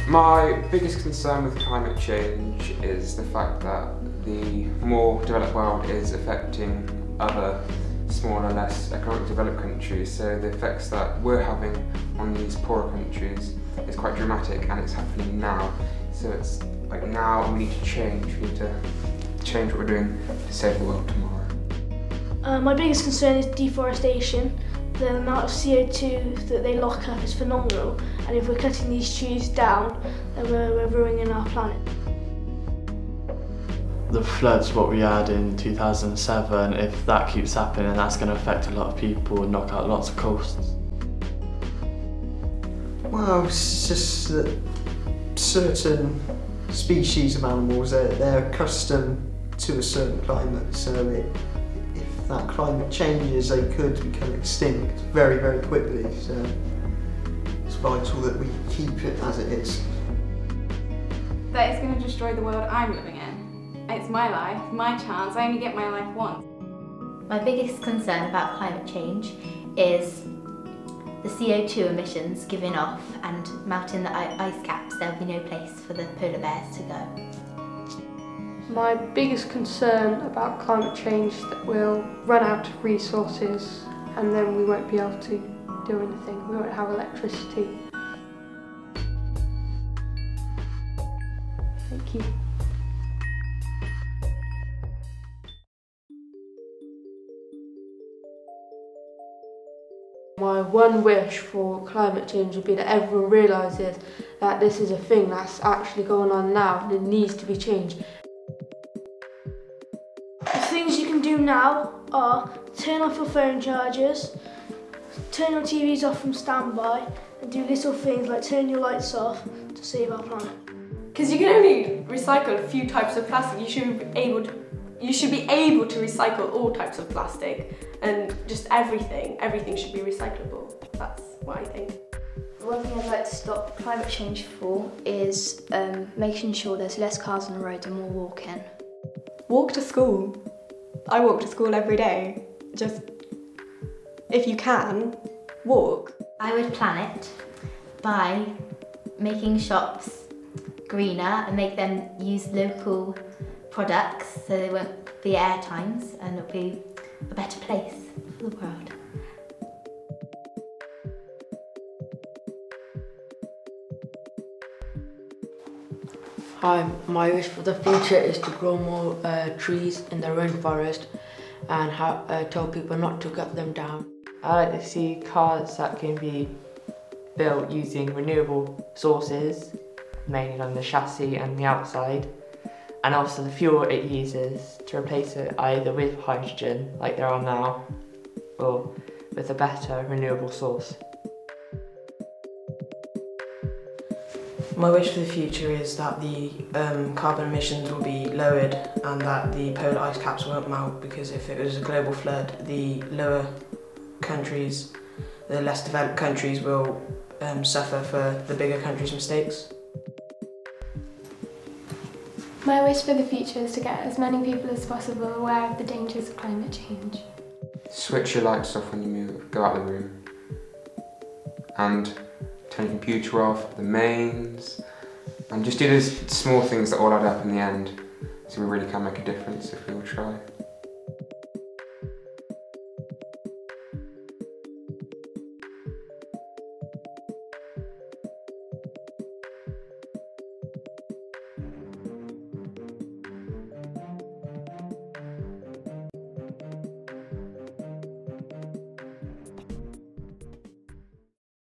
My biggest concern with climate change is the fact that the more developed world is affecting other smaller, less economically developed countries, so the effects that we're having on these poorer countries is quite dramatic, and it's happening now. So it's like now, and we need to change. We need to change what we're doing to save the world tomorrow. My biggest concern is deforestation. The amount of CO2 that they lock up is phenomenal, and if we're cutting these trees down, then we're ruining our planet. The floods, what we had in 2007, if that keeps happening, that's going to affect a lot of people and knock out lots of coasts. Well, it's just that certain species of animals, they're accustomed to a certain climate, so if that climate changes, they could become extinct very, very quickly. So it's vital that we keep it as it is. That it's going to destroy the world I'm living in. It's my life, my chance, I only get my life once. My biggest concern about climate change is the CO2 emissions giving off and melting the ice caps. There will be no place for the polar bears to go. My biggest concern about climate change is that we'll run out of resources and then we won't be able to do anything. We won't have electricity. Thank you. My one wish for climate change would be that everyone realises that this is a thing that's actually going on now and it needs to be changed. The things you can do now are turn off your phone chargers, turn your TVs off from standby, and do little things like turn your lights off to save our planet. Because you can only recycle a few types of plastic, you should be able to recycle all types of plastic, and just everything should be recyclable. That's what I think. One thing I'd like to stop climate change for is making sure there's less cars on the road and more walking. Walk to school. I walk to school every day. Just, if you can, walk. I would plan it by making shops greener and make them use local products so they won't be air times and it'll be a better place for the world. Hi, my wish for the future is to grow more trees in the rainforest and tell people not to cut them down. I like to see cars that can be built using renewable sources, mainly on the chassis and the outside, and also the fuel it uses to replace it either with hydrogen, like there are now, or with a better renewable source. My wish for the future is that the carbon emissions will be lowered and that the polar ice caps won't melt, because if it was a global flood, the lower countries, the less developed countries will suffer for the bigger countries' mistakes. My wish for the future is to get as many people as possible aware of the dangers of climate change. Switch your lights off when you move, go out of the room. And turn your computer off, the mains, and just do those small things that all add up in the end, so we really can make a difference if we all try.